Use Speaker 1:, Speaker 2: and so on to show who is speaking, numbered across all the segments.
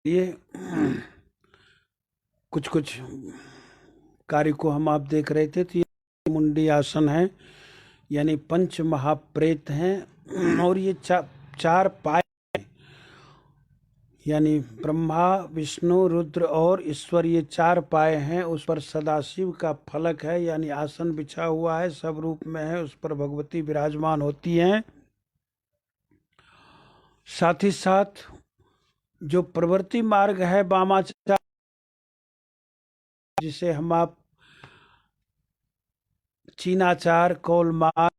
Speaker 1: ये कुछ कुछ कार्य को हम आप देख रहे थे। तो ये मुंडी आसन है, यानी पंच महाप्रेत हैं और ये चार पाए, यानी ब्रह्मा विष्णु रुद्र और ईश्वर, ये चार पाए हैं। उस पर सदाशिव का फलक है, यानी आसन बिछा हुआ है, सब रूप में है, उस पर भगवती विराजमान होती हैं। साथ ही साथ जो प्रवृत्ति मार्ग है वामाचार, जिसे हम आप चीनाचार, कौलमार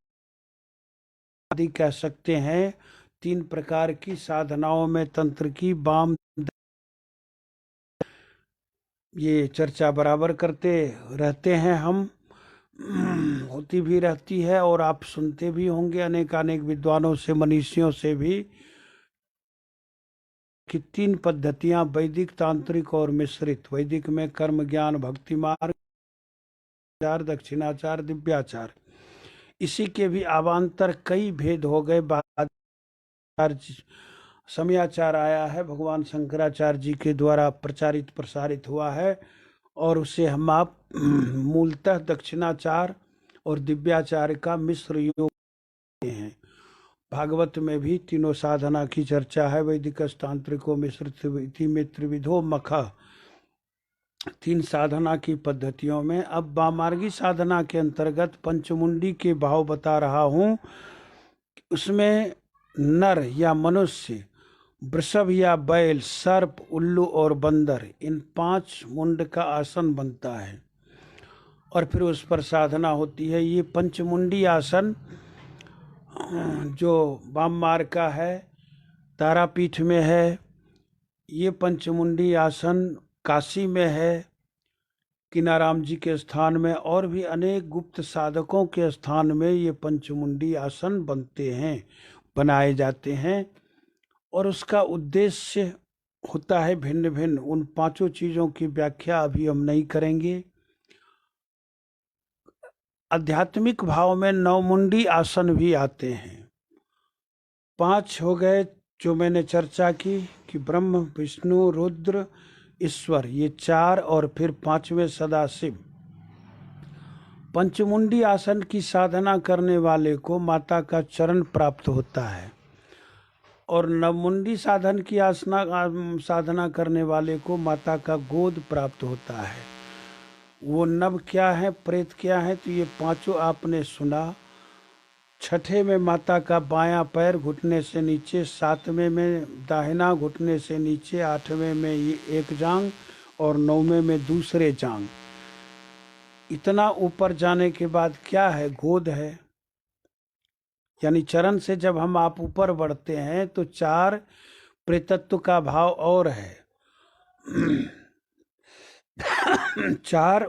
Speaker 1: आदि कह सकते हैं, 3 प्रकार की साधनाओं में तंत्र की वाम ये चर्चा बराबर करते रहते हैं हम, होती भी रहती है और आप सुनते भी होंगे अनेक विद्वानों से, मनीषियों से भी, कि 3 पद्धतियां वैदिक, तांत्रिक और मिश्रित। वैदिक में कर्म ज्ञान भक्ति मार्ग, दक्षिणाचार, दिव्याचार। इसी के भी अवान्तर कई भेद हो गए। समयाचार आया है, भगवान शंकराचार्य जी के द्वारा प्रचारित प्रसारित हुआ है, और उसे हम आप मूलतः दक्षिणाचार और दिव्याचार का मिश्र योग हैं। भागवत में भी तीनों साधना की चर्चा है। वैदिक, तांत्रिको मिश्र त्रिविधो मखा, 3 साधना की पद्धतियों में। अब वामार्गी साधना के अंतर्गत पंचमुंडी के भाव बता रहा हूं। उसमें नर या मनुष्य, वृषभ या बैल, सर्प, उल्लू और बंदर, इन 5 मुंड का आसन बनता है और फिर उस पर साधना होती है। ये पंचमुंडी आसन जो वाम मार्ग का है, तारापीठ में है। ये पंचमुंडी आसन काशी में है, किनाराम जी के स्थान में, और भी अनेक गुप्त साधकों के स्थान में ये पंचमुंडी आसन बनते हैं, बनाए जाते हैं। और उसका उद्देश्य होता है भिन्न भिन्न। उन 5 चीजों की व्याख्या अभी हम नहीं करेंगे। आध्यात्मिक भाव में नवमुंडी आसन भी आते हैं। 5 हो गए जो मैंने चर्चा की, कि ब्रह्म विष्णु रुद्र ईश्वर, ये 4, और फिर 5वें सदाशिव। पंचमुंडी आसन की साधना करने वाले को माता का चरण प्राप्त होता है, और नवमुंडी साधन की साधना करने वाले को माता का गोद प्राप्त होता है। वो नव क्या है, प्रेत क्या है, तो ये 5 आपने सुना। 6ठे में माता का बायां पैर घुटने से नीचे, 7वें में दाहिना घुटने से नीचे, 8वें में ये एक जांग और 9वें में दूसरे जांग। इतना ऊपर जाने के बाद क्या है, गोद है। यानी चरण से जब हम आप ऊपर बढ़ते हैं तो 4 प्रेतत्व का भाव और है। 4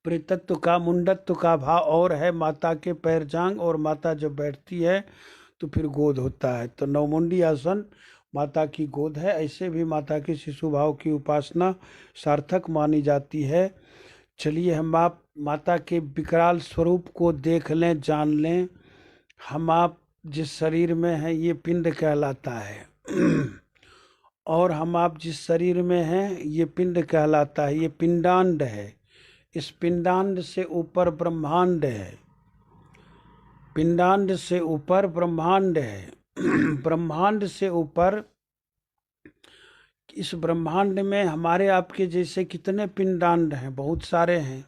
Speaker 1: प्रेतत्व का, मुंडत्व का भाव और है। माता के पैर जांग, और माता जब बैठती है तो फिर गोद होता है। तो नवमुंडी आसन माता की गोद है। ऐसे भी माता के शिशु भाव की उपासना सार्थक मानी जाती है। चलिए हम आप माता के विकराल स्वरूप को देख लें, जान लें। हम आप जिस शरीर में हैं ये पिंड कहलाता है, और हम आप जिस शरीर में हैं ये पिंड कहलाता है। ये पिंडांड है। इस पिंडांड से ऊपर ब्रह्मांड है। पिंडांड से ऊपर ब्रह्मांड है। ब्रह्मांड से ऊपर, इस ब्रह्मांड में हमारे आपके जैसे कितने पिंडांड हैं, बहुत सारे हैं,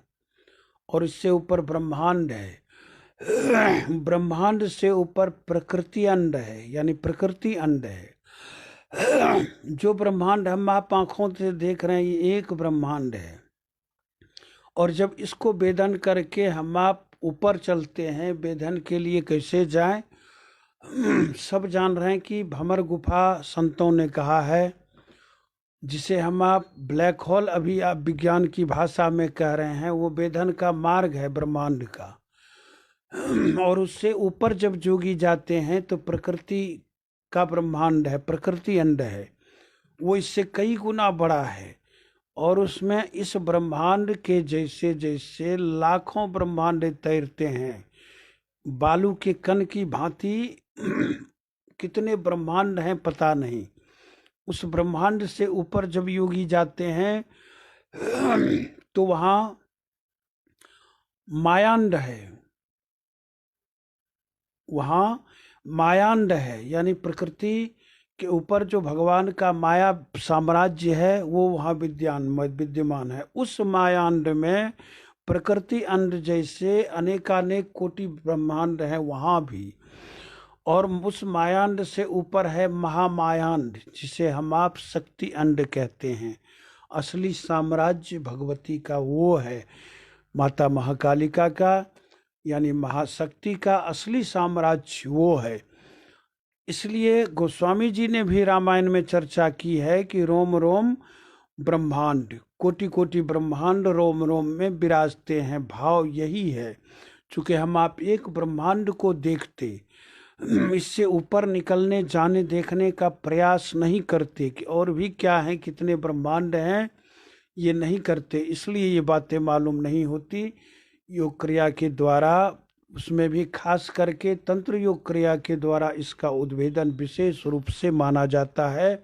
Speaker 1: और इससे ऊपर ब्रह्मांड है। ब्रह्मांड से ऊपर प्रकृति अंड है, यानी प्रकृति अंड है। जो ब्रह्मांड हम आप आंखों से देख रहे हैं ये एक ब्रह्मांड है, और जब इसको वेदन करके हम आप ऊपर चलते हैं, वेदन के लिए कैसे जाएं, सब जान रहे हैं कि भंवर गुफा संतों ने कहा है, जिसे हम आप ब्लैक होल अभी आप विज्ञान की भाषा में कह रहे हैं, वो वेदन का मार्ग है ब्रह्मांड का। और उससे ऊपर जब जोगी जाते हैं तो प्रकृति का ब्रह्मांड है, प्रकृति अंड है, वो इससे कई गुना बड़ा है। और उसमें इस ब्रह्मांड के जैसे जैसे लाखों ब्रह्मांड तैरते हैं, बालू के कण की भांति कितने ब्रह्मांड हैं पता नहीं। उस ब्रह्मांड से ऊपर जब योगी जाते हैं तो वहां मायांड है, वहां मायांड है, यानी प्रकृति के ऊपर जो भगवान का माया साम्राज्य है वो वहां विद्यमान है। उस मायांड में प्रकृति अंड जैसे अनेकानेक कोटि ब्रह्मांड है वहां भी, और उस मायांड से ऊपर है महामायांड, जिसे हम आप शक्ति अंड कहते हैं। असली साम्राज्य भगवती का वो है, माता महाकालिका का, यानी महाशक्ति का असली साम्राज्य वो है। इसलिए गोस्वामी जी ने भी रामायण में चर्चा की है कि रोम रोम ब्रह्मांड, कोटि कोटि ब्रह्मांड रोम रोम में विराजते हैं। भाव यही है, चूंकि हम आप एक ब्रह्मांड को देखते, इससे ऊपर निकलने जाने देखने का प्रयास नहीं करते कि और भी क्या है, कितने ब्रह्मांड हैं, ये नहीं करते, इसलिए ये बातें मालूम नहीं होती। योग क्रिया के द्वारा, उसमें भी खास करके तंत्र योग क्रिया के द्वारा इसका उद्भेदन विशेष रूप से माना जाता है।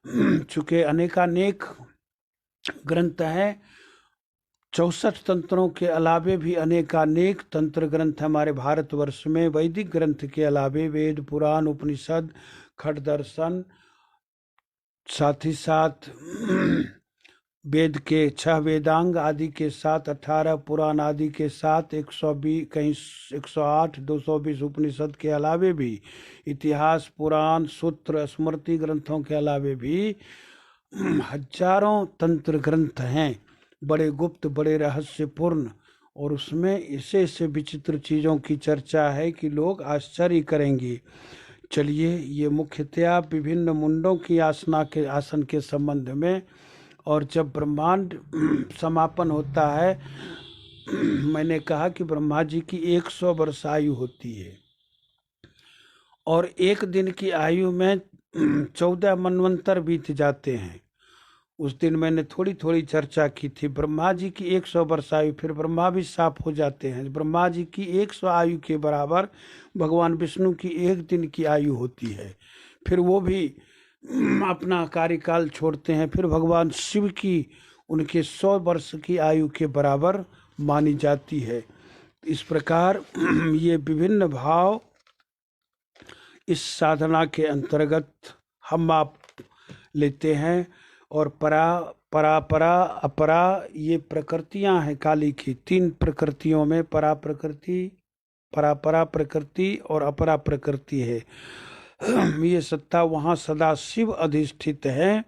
Speaker 1: चूंकि अनेकानेक ग्रंथ हैं, 64 तंत्रों के अलावे भी अनेकानेक तंत्र ग्रंथ हमारे भारतवर्ष में, वैदिक ग्रंथ के अलावे वेद पुराण उपनिषद खट दर्शन, साथ ही साथ वेद के 6 वेदांग आदि के साथ 18 पुराण आदि के साथ 120 कहीं 108 220 उपनिषद के अलावे भी इतिहास पुराण सूत्र स्मृति ग्रंथों के अलावे भी हजारों तंत्र ग्रंथ हैं, बड़े गुप्त बड़े रहस्यपूर्ण, और उसमें ऐसे विचित्र चीज़ों की चर्चा है कि लोग आश्चर्य करेंगे। चलिए, ये मुख्यतया विभिन्न मुंडों की आसन के संबंध में, और जब ब्रह्मांड समापन होता है, मैंने कहा कि ब्रह्मा जी की 100 वर्ष आयु होती है, और एक दिन की आयु में 14 मनवंतर बीत जाते हैं। उस दिन मैंने थोड़ी थोड़ी चर्चा की थी। ब्रह्मा जी की 100 वर्ष आयु, फिर ब्रह्मा भी साफ हो जाते हैं। ब्रह्मा जी की 100 आयु के बराबर भगवान विष्णु की एक दिन की आयु होती है, फिर वो भी अपना कार्यकाल छोड़ते हैं। फिर भगवान शिव की उनके 100 वर्ष की आयु के बराबर मानी जाती है। इस प्रकार ये विभिन्न भाव इस साधना के अंतर्गत हम आप लेते हैं, और परा अपरा ये प्रकृतियां हैं काली की। 3 प्रकृतियों में परा प्रकृति, परा प्रकृति और अपरा प्रकृति है। ये सत्ता वहाँ सदा शिव अधिष्ठित है।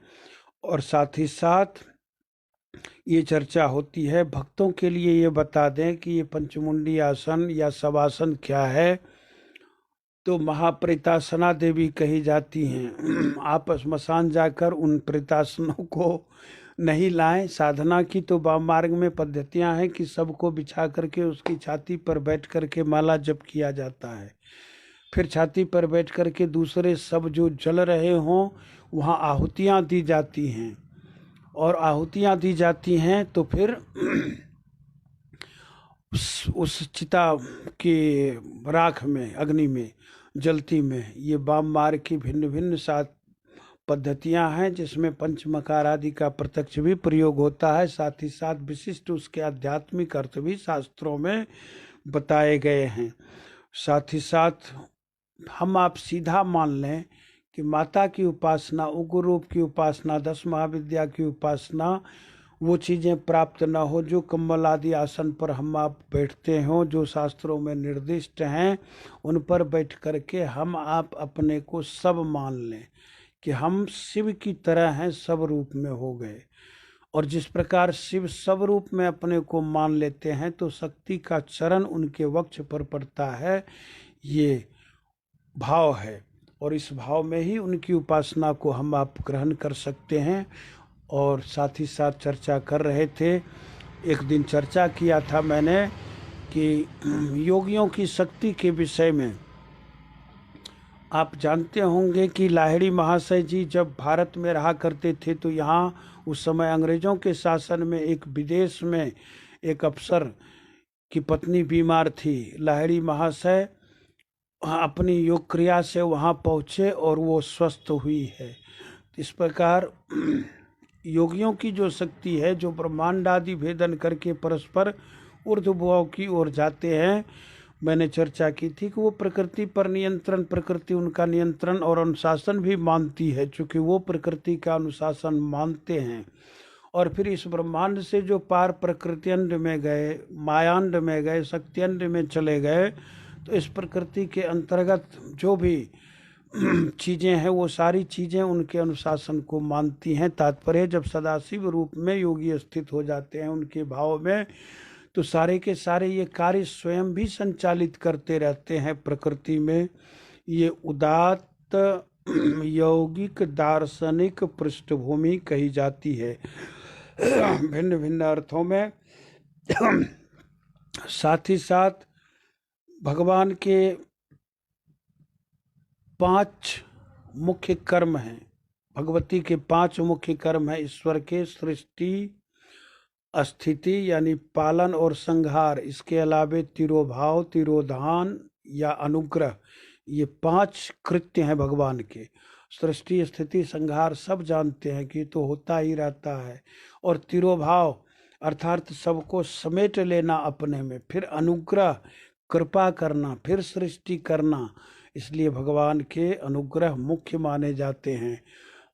Speaker 1: और साथ ही साथ ये चर्चा होती है, भक्तों के लिए ये बता दें कि ये पंचमुंडी आसन या शवासन क्या है। तो महाप्रेतासना देवी कही जाती हैं। आप श्मशान जाकर उन प्रेतासनों को नहीं लाएं। साधना की तो वाममार्ग में पद्धतियां हैं कि सबको बिछा करके उसकी छाती पर बैठ करके माला जप किया जाता है, फिर छाती पर बैठ करके दूसरे सब जो जल रहे हों वहाँ आहुतियाँ दी जाती हैं, और आहुतियाँ दी जाती हैं तो फिर उस चिता के राख में, अग्नि में, जलती में, ये वाम मार्ग की भिन्न भिन्न 7 पद्धतियां हैं, जिसमें पंचमकार आदि का प्रत्यक्ष भी प्रयोग होता है। साथ ही साथ विशिष्ट उसके आध्यात्मिक अर्थ भी शास्त्रों में बताए गए हैं। साथ ही साथ हम आप सीधा मान लें कि माता की उपासना, उग्र रूप की उपासना, 10 महाविद्या की उपासना, वो चीज़ें प्राप्त न हो जो कम्बल आदि आसन पर हम आप बैठते हों, जो शास्त्रों में निर्दिष्ट हैं, उन पर बैठ करके हम आप अपने को सब मान लें कि हम शिव की तरह हैं, सब रूप में हो गए। और जिस प्रकार शिव सब रूप में अपने को मान लेते हैं तो शक्ति का चरण उनके वक्ष पर पड़ता है, ये भाव है। और इस भाव में ही उनकी उपासना को हम आप ग्रहण कर सकते हैं। और साथ ही साथ चर्चा कर रहे थे, एक दिन चर्चा किया था मैंने कि योगियों की शक्ति के विषय में। आप जानते होंगे कि लाहिड़ी महाशय जी जब भारत में रहा करते थे तो यहाँ उस समय अंग्रेजों के शासन में एक विदेश में एक अफसर की पत्नी बीमार थी। लाहिड़ी महाशय अपनी योग क्रिया से वहाँ पहुँचे और वो स्वस्थ हुई है। इस प्रकार योगियों की जो शक्ति है, जो ब्रह्मांड आदि भेदन करके परस्पर ऊर्ध्वभाव की ओर जाते हैं, मैंने चर्चा की थी कि वो प्रकृति पर नियंत्रण, प्रकृति उनका नियंत्रण और अनुशासन भी मानती है, चूंकि वो प्रकृति का अनुशासन मानते हैं। और फिर इस ब्रह्मांड से जो पार प्रकृत्यंड में गए, मायांड में गए, शक्त्यंड में चले गए, तो इस प्रकृति के अंतर्गत जो भी चीज़ें हैं वो सारी चीज़ें उनके अनुशासन को मानती हैं। तात्पर्य, जब सदाशिव रूप में योगी स्थित हो जाते हैं उनके भाव में, तो सारे के सारे ये कार्य स्वयं भी संचालित करते रहते हैं प्रकृति में। ये उदात्त यौगिक दार्शनिक पृष्ठभूमि कही जाती है भिन्न भिन्न अर्थों में। साथ ही साथ भगवान के 5 मुख्य कर्म हैं, भगवती के 5 मुख्य कर्म हैं ईश्वर के: सृष्टि, स्थिति यानी पालन और संहार, इसके अलावे तिरोभाव, तिरोधान या अनुग्रह, ये 5 कृत्य हैं भगवान के। सृष्टि, स्थिति, संहार सब जानते हैं कि तो होता ही रहता है, और तिरोभाव अर्थात सबको समेट लेना अपने में, फिर अनुग्रह कृपा करना, फिर सृष्टि करना, इसलिए भगवान के अनुग्रह मुख्य माने जाते हैं।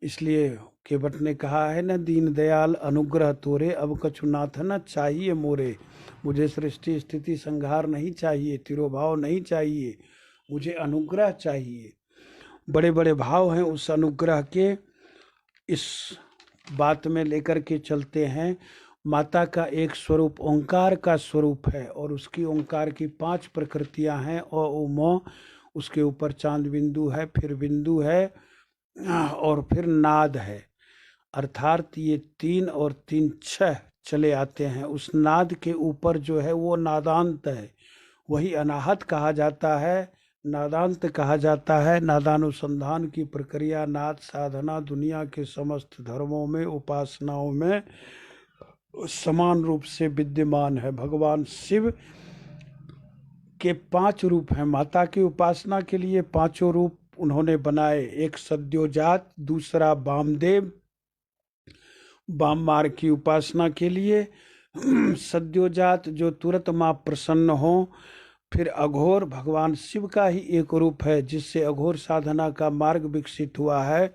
Speaker 1: इसलिए केवट ने कहा है न, दीन दयाल अनुग्रह तोरे, अब कछु नाथ न चाहिए मोरे। मुझे सृष्टि स्थिति संहार नहीं चाहिए, तिरोभाव नहीं चाहिए, मुझे अनुग्रह चाहिए। बड़े बड़े भाव हैं उस अनुग्रह के, इस बात में लेकर के चलते हैं। माता का एक स्वरूप ओंकार का स्वरूप है, और उसकी ओंकार की 5 प्रकृतियां हैं। ओ मो, उसके ऊपर चांद बिंदु है, फिर बिंदु है, और फिर नाद है। अर्थात ये 3 और 3 6 चले आते हैं। उस नाद के ऊपर जो है वो नादांत है, वही अनाहत कहा जाता है, नादांत कहा जाता है। नादानुसंधान की प्रक्रिया, नाद साधना दुनिया के समस्त धर्मों में, उपासनाओं में समान रूप से विद्यमान है। भगवान शिव के 5 रूप हैं। माता की उपासना के लिए 5 रूप उन्होंने बनाए। एक सद्योजात, दूसरा वामदेव, वाम मार्ग की उपासना के लिए सद्योजात जो तुरंत माँ प्रसन्न हो। फिर अघोर, भगवान शिव का ही एक रूप है जिससे अघोर साधना का मार्ग विकसित हुआ है।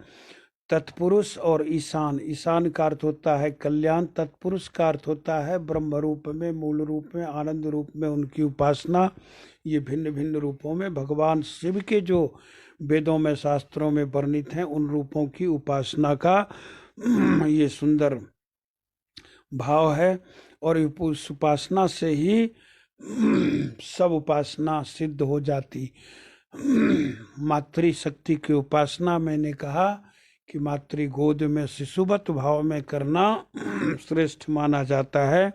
Speaker 1: तत्पुरुष और ईशान, ईशान का अर्थ होता है कल्याण, तत्पुरुष का अर्थ होता है ब्रह्म रूप में, मूल रूप में, आनंद रूप में उनकी उपासना। ये भिन्न भिन्न रूपों में भगवान शिव के जो वेदों में शास्त्रों में वर्णित हैं उन रूपों की उपासना का ये सुंदर भाव है। और उस उपासना से ही सब उपासना सिद्ध हो जाती। मातृशक्ति की उपासना, मैंने कहा कि मातृ गोद में शिशुवत भाव में करना श्रेष्ठ माना जाता है।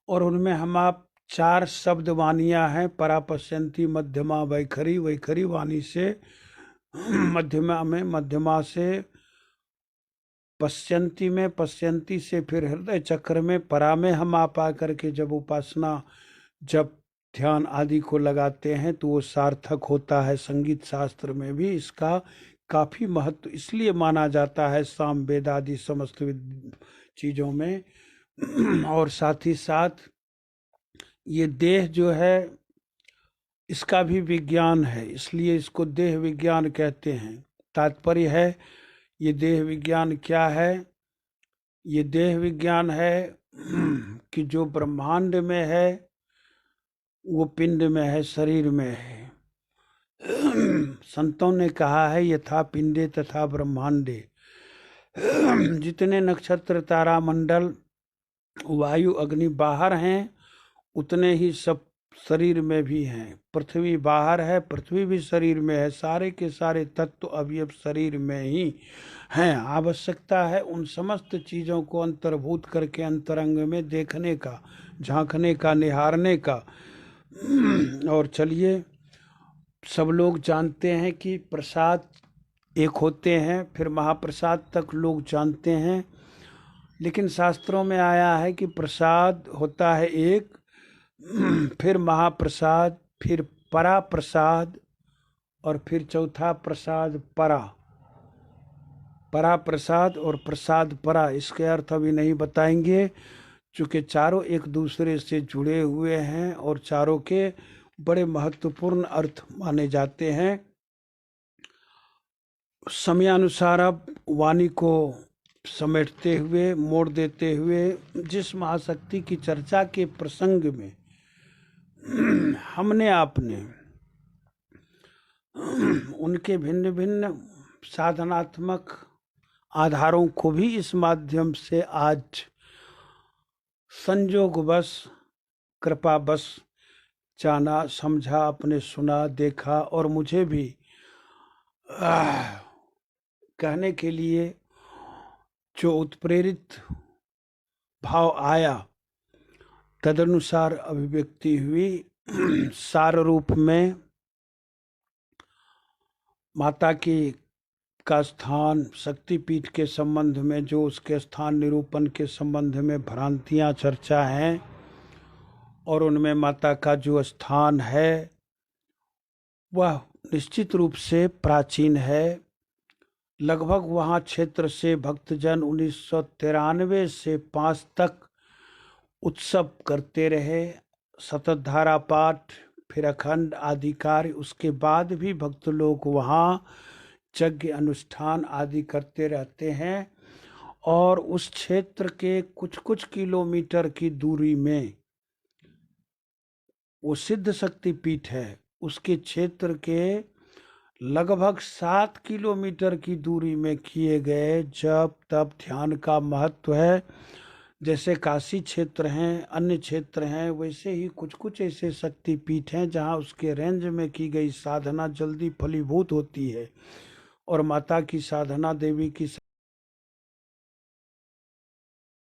Speaker 1: और उनमें हम आप 4 शब्द वाणियाँ हैं, परापश्यंती, मध्यमा, वैखरी। वैखरी वाणी से मध्यमा में, मध्यमा से पश्यंती में, पश्यंती से फिर हृदय चक्र में, परा में हम आप आकर के जब उपासना, जब ध्यान आदि को लगाते हैं तो वो सार्थक होता है। संगीत शास्त्र में भी इसका काफी महत्व इसलिए माना जाता है साम वेद आदि समस्त चीजों में। और साथ ही साथ ये देह जो है इसका भी विज्ञान है, इसलिए इसको देह विज्ञान कहते हैं। तात्पर्य है, ये देह विज्ञान क्या है? ये देह विज्ञान है कि जो ब्रह्मांड में है वो पिंड में है, शरीर में है। संतों ने कहा है यथा पिंडे तथा ब्रह्मांडे। जितने नक्षत्र, तारा मंडल, वायु, अग्नि बाहर हैं उतने ही सब शरीर में भी हैं। पृथ्वी बाहर है, पृथ्वी भी शरीर में है। सारे के सारे तत्व अवयव शरीर में ही हैं। आवश्यकता है उन समस्त चीज़ों को अंतर्भूत करके अंतरंग में देखने का, झांकने का, निहारने का। और चलिए, सब लोग जानते हैं कि प्रसाद एक होते हैं, फिर महाप्रसाद तक लोग जानते हैं। लेकिन शास्त्रों में आया है कि प्रसाद होता है एक, फिर महाप्रसाद, फिर परा प्रसाद, और फिर चौथा प्रसाद परा। परा प्रसाद और प्रसाद परा, इसके अर्थ अभी नहीं बताएंगे, चूँकि चारों एक दूसरे से जुड़े हुए हैं और चारों के बड़े महत्वपूर्ण अर्थ माने जाते हैं। समयानुसार अब वाणी को समेटते हुए, मोड़ देते हुए, जिस महाशक्ति की चर्चा के प्रसंग में हमने आपने उनके भिन्न भिन्न साधनात्मक आधारों को भी इस माध्यम से आज संजोगवश, कृपावश जाना, समझा, आपने सुना, देखा और मुझे भी कहने के लिए जो उत्प्रेरित भाव आया, तदनुसार अभिव्यक्ति हुई। सार रूप में माता की का स्थान, शक्तिपीठ के संबंध में जो उसके स्थान निरूपण के संबंध में भ्रांतियां चर्चा हैं, और उनमें माता का जो स्थान है वह निश्चित रूप से प्राचीन है। लगभग वहाँ क्षेत्र से भक्तजन 1993 से 5 तक उत्सव करते रहे, सतत धारा पाठ, फिर अखंड आदि कार्य। उसके बाद भी भक्त लोग वहाँ यज्ञ अनुष्ठान आदि करते रहते हैं। और उस क्षेत्र के कुछ कुछ किलोमीटर की दूरी में वो सिद्ध शक्ति पीठ है। उसके क्षेत्र के लगभग 7 किलोमीटर की दूरी में किए गए जप तप ध्यान का महत्व है। जैसे काशी क्षेत्र हैं, अन्य क्षेत्र हैं, वैसे ही कुछ कुछ ऐसे शक्ति पीठ हैं जहाँ उसके रेंज में की गई साधना जल्दी फलीभूत होती है और माता की साधना, देवी की